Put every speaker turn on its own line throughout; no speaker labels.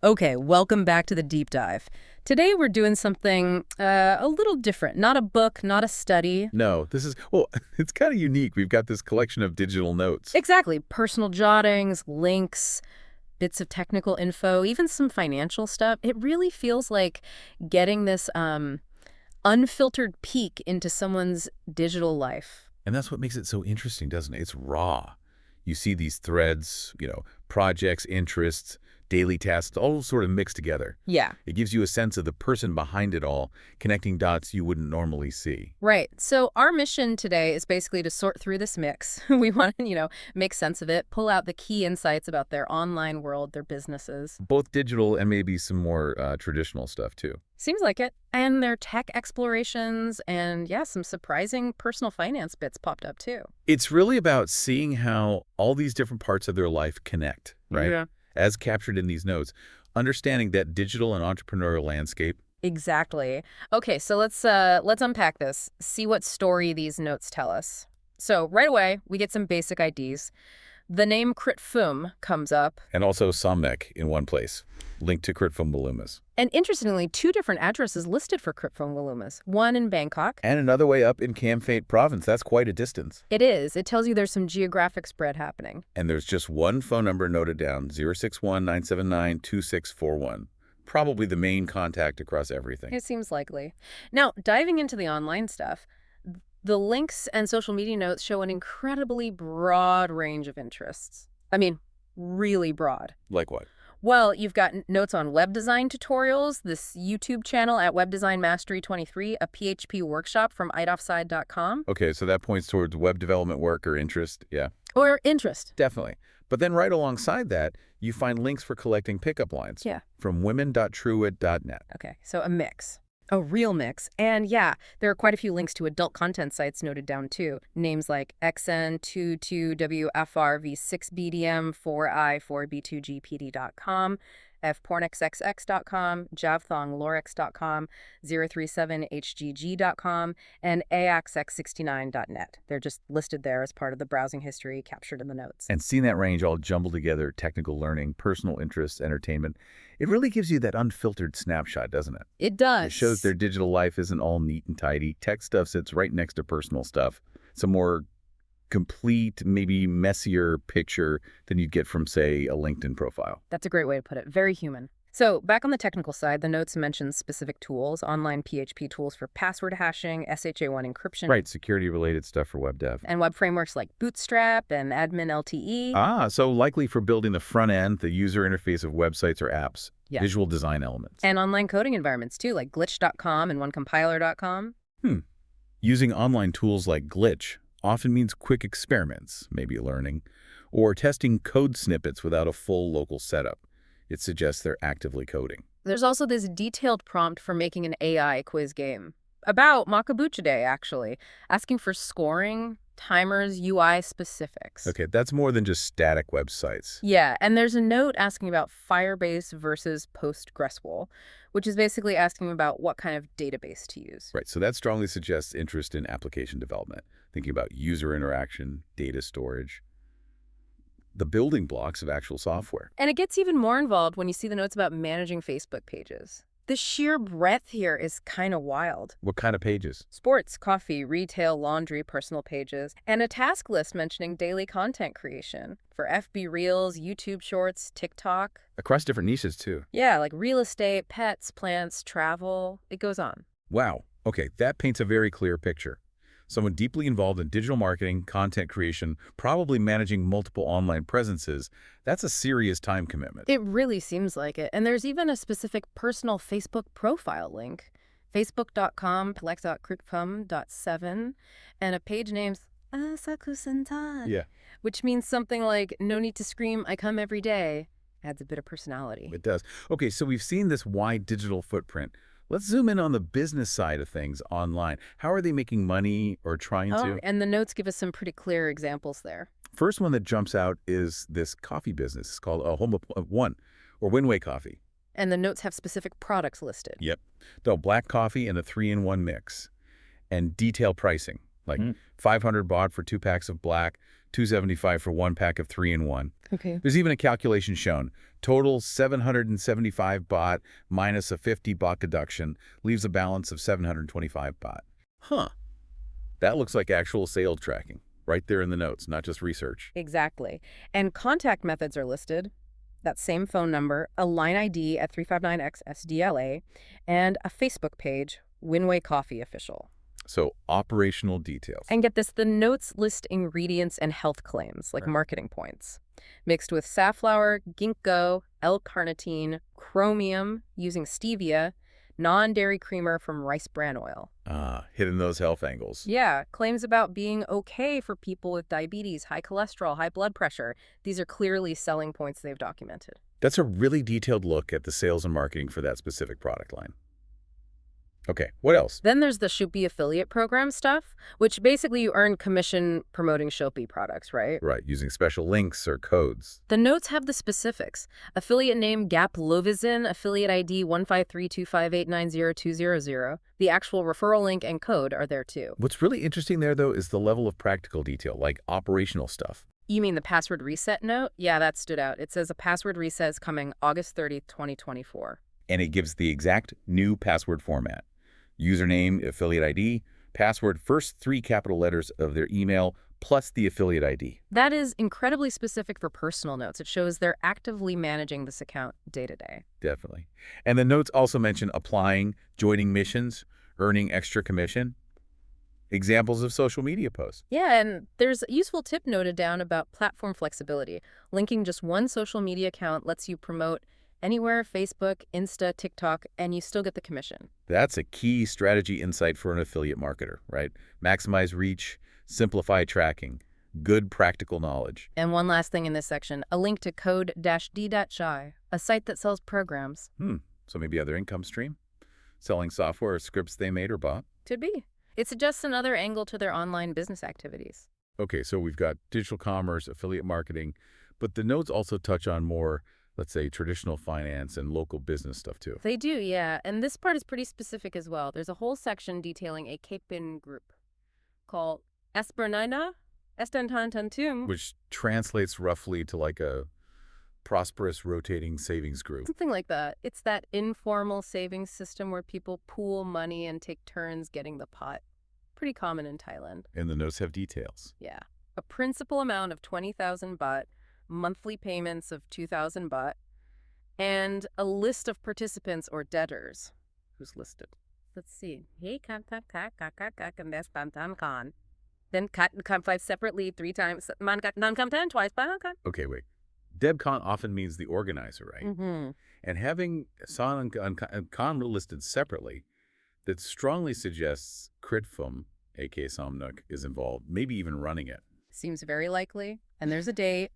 Okay, welcome back to the deep dive. Today we're doing something a little different. Not a book, not a study.
No, it's kind of unique. We've got this collection of digital notes.
Exactly. Personal jottings, links, bits of technical info, even some financial stuff. It really feels like getting this unfiltered peek into someone's digital life.
And that's what makes it so interesting, doesn't it? It's raw. You see these threads, projects, interests, daily tasks, all sort of mixed together.
Yeah.
It gives you a sense of the person behind it all, connecting dots you wouldn't normally see.
Right. So our mission today is basically to sort through this mix. We want to, make sense of it, pull out the key insights about their online world, their businesses.
Both digital and maybe some more traditional stuff, too.
Seems like it. And their tech explorations and, some surprising personal finance bits popped up, too.
It's really about seeing how all these different parts of their life connect, right?
Yeah.
As captured in these notes, understanding that digital and entrepreneurial landscape.
Exactly. Okay, so let's unpack this, see what story these notes tell us. So right away, we get some basic IDs. The name Critfum comes up.
And also Somnek in one place, linked to Critfum Volumas.
And interestingly, 2 different addresses listed for Critfum Volumas, one in Bangkok.
And another way up in Kamphae province. That's quite a distance.
It is. It tells you there's some geographic spread happening.
And there's just one phone number noted down, 061-979-2641. Probably the main contact across everything.
It seems likely. Now, diving into the online stuff, the links and social media notes show an incredibly broad range of interests. I mean, really broad.
Like what?
Well, you've got notes on web design tutorials, this YouTube channel at Web Design Mastery 23, a PHP workshop from idofside.com.
Okay, so that points towards web development work or interest, yeah.
Or interest.
Definitely. But then right alongside that, you find links for collecting pickup lines.
Yeah.
From women.trueit.net.
Okay, so a mix. A real mix. And there are quite a few links to adult content sites noted down too. Names like XN22WFRV6BDM, 4I4B2GPD.com, fpornxxx.com, javthonglorix.com, 037hgg.com, and axx69.net. They're just listed there as part of the browsing history captured in the notes.
And seeing that range all jumbled together, technical learning, personal interests, entertainment, it really gives you that unfiltered snapshot, doesn't it?
It does.
It shows their digital life isn't all neat and tidy. Tech stuff sits right next to personal stuff. It's a more complete, maybe messier picture than you'd get from, say, a LinkedIn profile.
That's a great way to put it. Very human. So back on the technical side, the notes mention specific tools, online PHP tools for password hashing, SHA-1 encryption.
Right, security-related stuff for web dev.
And web frameworks like Bootstrap and Admin LTE.
So likely for building the front end, the user interface of websites or apps, visual design elements.
And online coding environments too, like glitch.com and onecompiler.com.
Using online tools like Glitch often means quick experiments, maybe learning, or testing code snippets without a full local setup. It suggests they're actively coding.
There's also this detailed prompt for making an AI quiz game. About Makabucha Day, actually. Asking for scoring, timers, UI specifics.
Okay, that's more than just static websites.
Yeah, and there's a note asking about Firebase versus PostgreSQL, which is basically asking about what kind of database to use.
Right, so that strongly suggests interest in application development, thinking about user interaction, data storage, the building blocks of actual software.
And it gets even more involved when you see the notes about managing Facebook pages. The sheer breadth here is kind of wild.
What kind of pages?
Sports, coffee, retail, laundry, personal pages, and a task list mentioning daily content creation for FB Reels, YouTube Shorts, TikTok.
Across different niches, too.
Yeah, like real estate, pets, plants, travel. It goes on.
Wow. Okay, that paints a very clear picture. Someone deeply involved in digital marketing, content creation, probably managing multiple online presences. That's a serious time commitment.
It really seems like it. And there's even a specific personal Facebook profile link. Facebook.com/critfum.7 and a page named Asaku-sentai.
Yeah.
Which means something like, no need to scream, I come every day. Adds a bit of personality.
It does. Okay, so we've seen this wide digital footprint. Let's zoom in on the business side of things online. How are they making money or trying to?
And the notes give us some pretty clear examples there.
First one that jumps out is this coffee business. It's called Home of One, or Winway Coffee.
And the notes have specific products listed.
Yep. So black coffee and a 3-in-1 mix. And detailed pricing, like 500 baht for 2 packs of black, $275 for one pack of 3-in-1.
Okay.
There's even a calculation shown. Total 775 baht minus a 50 baht deduction leaves a balance of 725 baht. Huh. That looks like actual sale tracking, right there in the notes, not just research.
Exactly. And contact methods are listed. That same phone number, a line ID at 359X SDLA, and a Facebook page, Winway Coffee Official.
So, operational details.
And get this, the notes list ingredients and health claims, like marketing points. Mixed with safflower, ginkgo, L-carnitine, chromium, using stevia, non-dairy creamer from rice bran oil.
Hitting those health angles.
Yeah, claims about being okay for people with diabetes, high cholesterol, high blood pressure. These are clearly selling points they've documented.
That's a really detailed look at the sales and marketing for that specific product line. Okay, what else?
Then there's the Shopee affiliate program stuff, which basically you earn commission promoting Shopee products, right?
Right, using special links or codes.
The notes have the specifics. Affiliate name Gap Lovizin, affiliate ID 15325890200. The actual referral link and code are there too.
What's really interesting there, though, is the level of practical detail, like operational stuff.
You mean the password reset note? Yeah, that stood out. It says a password reset is coming August 30th, 2024.
And it gives the exact new password format. Username, affiliate ID, password, first 3 capital letters of their email, plus the affiliate ID.
That is incredibly specific for personal notes. It shows they're actively managing this account day to day.
Definitely. And the notes also mention applying, joining missions, earning extra commission. Examples of social media posts.
Yeah, and there's a useful tip noted down about platform flexibility. Linking just one social media account lets you promote anywhere, Facebook, Insta, TikTok, and you still get the commission.
That's a key strategy insight for an affiliate marketer, right? Maximize reach, simplify tracking, good practical knowledge.
And one last thing in this section, a link to code-d.shy, a site that sells programs.
So maybe other income stream? Selling software or scripts they made or bought?
Could be. It suggests another angle to their online business activities.
Okay, so we've got digital commerce, affiliate marketing, but the notes also touch on more, let's say, traditional finance and local business stuff too.
They do, yeah. And this part is pretty specific as well. There's a whole section detailing a Cape-in group called Espernina Estantantantum.
Which translates roughly to like a prosperous rotating savings group.
Something like that. It's that informal savings system where people pool money and take turns getting the pot. Pretty common in Thailand.
And the notes have details.
Yeah. A principal amount of 20,000 baht, monthly payments of 2,000 baht, and a list of participants or debtors. Who's listed? Let's see. Hey, then cut 5 separately 3 times. Twice.
Okay, wait. Debcon often means the organizer, right?
Mm-hmm.
And having San and Khan listed separately, that strongly suggests Kritfum, aka Somnuk, is involved, maybe even running it.
Seems very likely. And there's a date.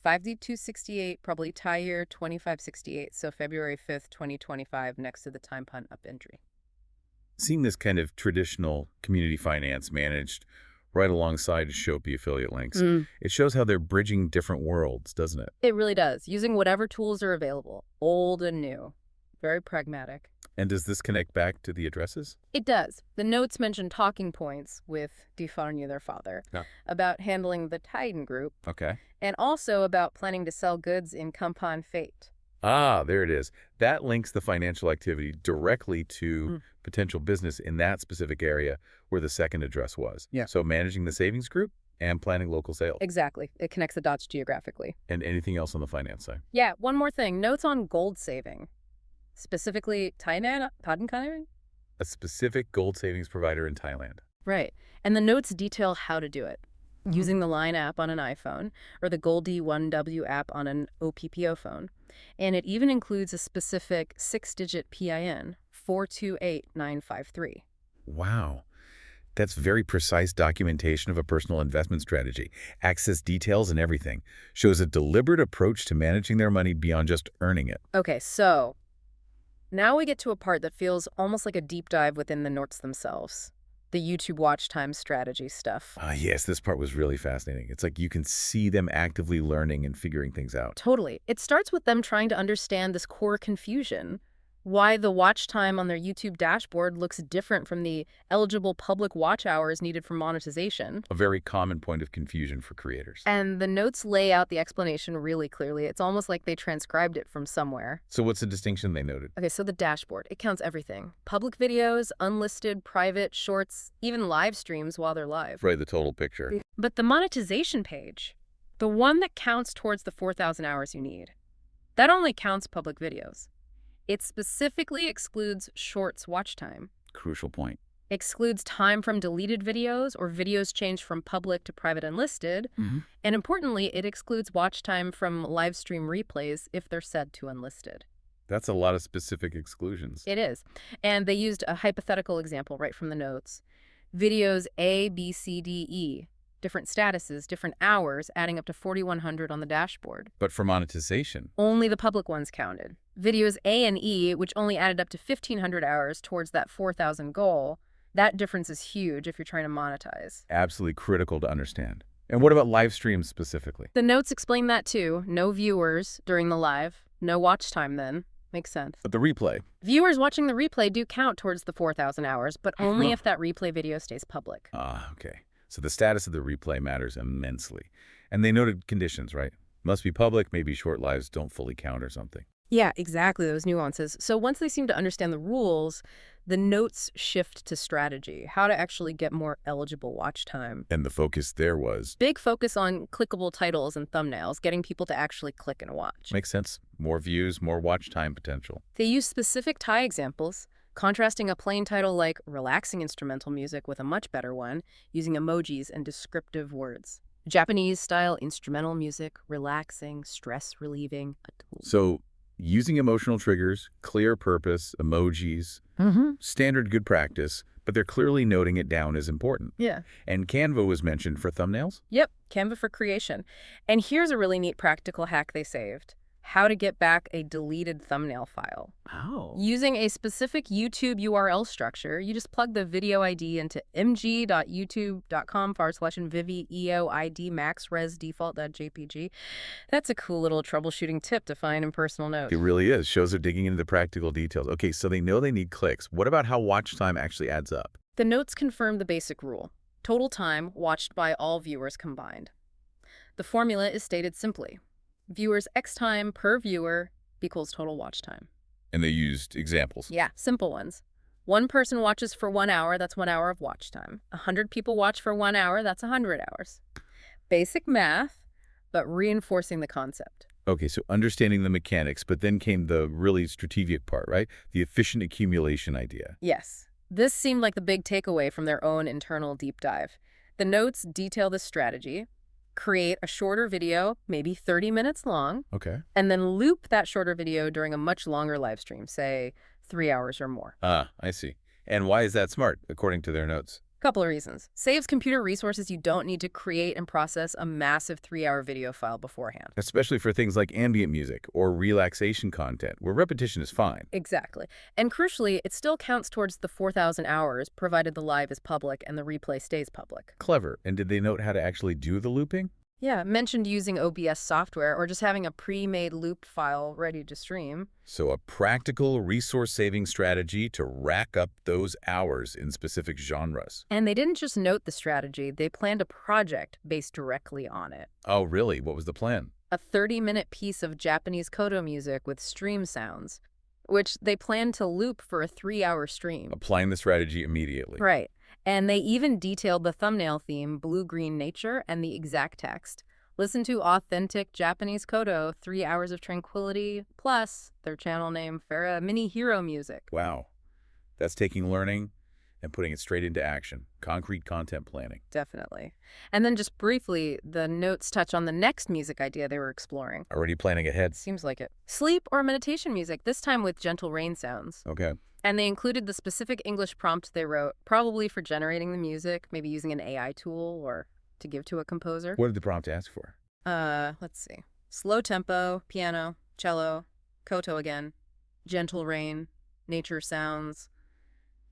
5D268, probably Thai year 2568, so February 5th, 2025, next to the time punt up entry.
Seeing this kind of traditional community finance managed right alongside Shopee affiliate links, it shows how they're bridging different worlds, doesn't it?
It really does, using whatever tools are available, old and new. Very pragmatic.
And does this connect back to the addresses?
It does. The notes mention talking points with Difarnya, their father, about handling the Titan group, and also about planning to sell goods in Kampan Fate.
Ah, there it is. That links the financial activity directly to potential business in that specific area where the second address was.
Yeah.
So managing the savings group and planning local sales.
Exactly. It connects the dots geographically.
And anything else on the finance side?
Yeah, one more thing. Notes on gold saving. Specifically, Thailand?
A specific gold savings provider in Thailand.
Right. And the notes detail how to do it. Using the Line app on an iPhone or the Goldie 1W app on an OPPO phone. And it even includes a specific 6-digit PIN, 428953.
Wow. That's very precise documentation of a personal investment strategy. Access details and everything. Shows a deliberate approach to managing their money beyond just earning it.
Okay, so now we get to a part that feels almost like a deep dive within the notes themselves. The YouTube watch time strategy stuff.
Yes, this part was really fascinating. It's like you can see them actively learning and figuring things out.
Totally. It starts with them trying to understand this core confusion. Why the watch time on their YouTube dashboard looks different from the eligible public watch hours needed for monetization.
A very common point of confusion for creators.
And the notes lay out the explanation really clearly. It's almost like they transcribed it from somewhere.
So what's the distinction they noted?
Okay, so the dashboard, it counts everything. Public videos, unlisted, private, shorts, even live streams while they're live.
Right, the total picture.
But the monetization page, the one that counts towards the 4,000 hours you need, that only counts public videos. It specifically excludes shorts watch time.
Crucial point.
Excludes time from deleted videos or videos changed from public to private unlisted. And importantly, it excludes watch time from live stream replays if they're set to unlisted.
That's a lot of specific exclusions.
It is. And they used a hypothetical example right from the notes. Videos A, B, C, D, E. Different statuses, different hours, adding up to 4,100 on the dashboard.
But for monetization?
Only the public ones counted. Videos A and E, which only added up to 1,500 hours towards that 4,000 goal, that difference is huge if you're trying to monetize.
Absolutely critical to understand. And what about live streams specifically?
The notes explain that too. No viewers during the live, no watch time then. Makes sense.
But the replay?
Viewers watching the replay do count towards the 4,000 hours, but only if that replay video stays public.
Okay. So the status of the replay matters immensely. And they noted conditions, right? Must be public, maybe short lives don't fully count or something.
Yeah, exactly, those nuances. So once they seem to understand the rules, the notes shift to strategy, how to actually get more eligible watch time.
And the focus there was?
Big focus on clickable titles and thumbnails, getting people to actually click and watch.
Makes sense. More views, more watch time potential.
They use specific tie examples, contrasting a plain title like relaxing instrumental music with a much better one, using emojis and descriptive words. Japanese-style instrumental music, relaxing, stress-relieving.
So, using emotional triggers, clear purpose, emojis, standard good practice, but they're clearly noting it down as important.
Yeah.
And Canva was mentioned for thumbnails?
Yep, Canva for creation. And here's a really neat practical hack they saved. How to get back a deleted thumbnail file.
Oh.
Using a specific YouTube URL structure, you just plug the video ID into mg.youtube.com/vivi.eoid maxres default.jpg. That's a cool little troubleshooting tip to find in personal notes.
It really is. Shows they're digging into the practical details. Okay, so they know they need clicks. What about how watch time actually adds up?
The notes confirm the basic rule. Total time watched by all viewers combined. The formula is stated simply. Viewers X time per viewer equals total watch time.
And they used examples.
Yeah, simple ones. One person watches for 1 hour, that's 1 hour of watch time. 100 people watch for 1 hour, that's 100 hours. Basic math, but reinforcing the concept.
Okay, so understanding the mechanics, but then came the really strategic part, right? The efficient accumulation idea.
Yes. This seemed like the big takeaway from their own internal deep dive. The notes detail this strategy. Create a shorter video, maybe 30 minutes long,
Okay.
and then loop that shorter video during a much longer live stream, say 3 hours or more.
I see. And why is that smart, according to their notes?
Couple of reasons. Saves computer resources. You don't need to create and process a massive 3-hour video file beforehand.
Especially for things like ambient music or relaxation content, where repetition is fine.
Exactly. And crucially, it still counts towards the 4,000 hours, provided the live is public and the replay stays public.
Clever. And did they note how to actually do the looping?
Yeah, mentioned using OBS software or just having a pre-made looped file ready to stream.
So a practical resource-saving strategy to rack up those hours in specific genres.
And they didn't just note the strategy, they planned a project based directly on it.
Oh, really? What was the plan?
A 30-minute piece of Japanese koto music with stream sounds, which they planned to loop for a 3-hour stream.
Applying the strategy immediately.
Right. And they even detailed the thumbnail theme, blue-green nature, and the exact text. Listen to authentic Japanese koto, 3 hours of tranquility, plus their channel name, Farah Mini Hero Music.
Wow. That's taking learning and putting it straight into action. Concrete content planning.
Definitely. And then just briefly, the notes touch on the next music idea they were exploring.
Already planning ahead.
Seems like it. Sleep or meditation music, this time with gentle rain sounds.
Okay.
And they included the specific English prompt they wrote, probably for generating the music, maybe using an AI tool or to give to a composer.
What did the prompt ask for?
Let's see. Slow tempo, piano, cello, koto again, gentle rain, nature sounds.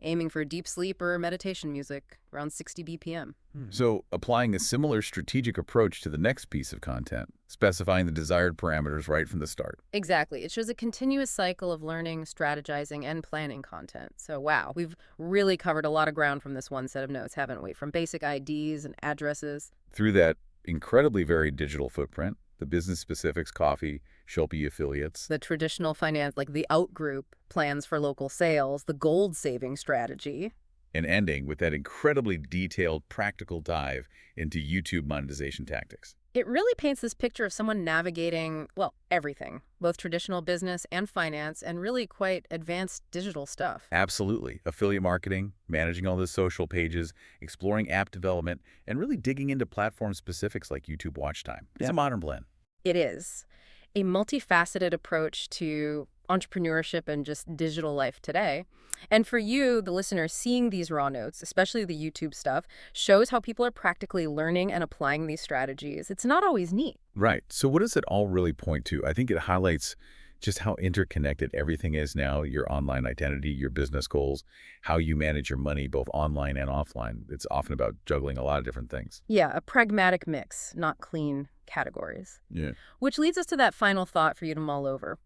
aiming for deep sleep or meditation music around 60 BPM.
So, applying a similar strategic approach to the next piece of content, specifying the desired parameters right from the start.
Exactly. It shows a continuous cycle of learning, strategizing, and planning content. So, wow, we've really covered a lot of ground from this one set of notes, haven't we? From basic IDs and addresses.
Through that incredibly varied digital footprint, the business specifics, coffee, Shopee affiliates.
The traditional finance, like the out group, plans for local sales, the gold saving strategy.
And ending with that incredibly detailed, practical dive into YouTube monetization tactics.
It really paints this picture of someone navigating, well, everything, both traditional business and finance, and really quite advanced digital stuff.
Absolutely. Affiliate marketing, managing all the social pages, exploring app development, and really digging into platform specifics like YouTube watch time. It's a modern blend.
It is a multifaceted approach to entrepreneurship and just digital life today. And for you, the listener, seeing these raw notes, especially the YouTube stuff, shows how people are practically learning and applying these strategies. It's not always neat.
Right. So what does it all really point to? I think it highlights just how interconnected everything is now, your online identity, your business goals, how you manage your money, both online and offline. It's often about juggling a lot of different things.
Yeah, a pragmatic mix, not clean categories.
Yeah.
Which leads us to that final thought for you to mull over.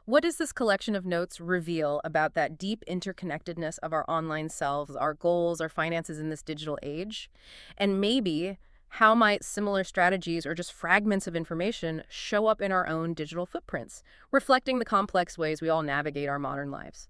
What does this collection of notes reveal about that deep interconnectedness of our online selves, our goals, our finances in this digital age? And maybe how might similar strategies or just fragments of information show up in our own digital footprints, reflecting the complex ways we all navigate our modern lives?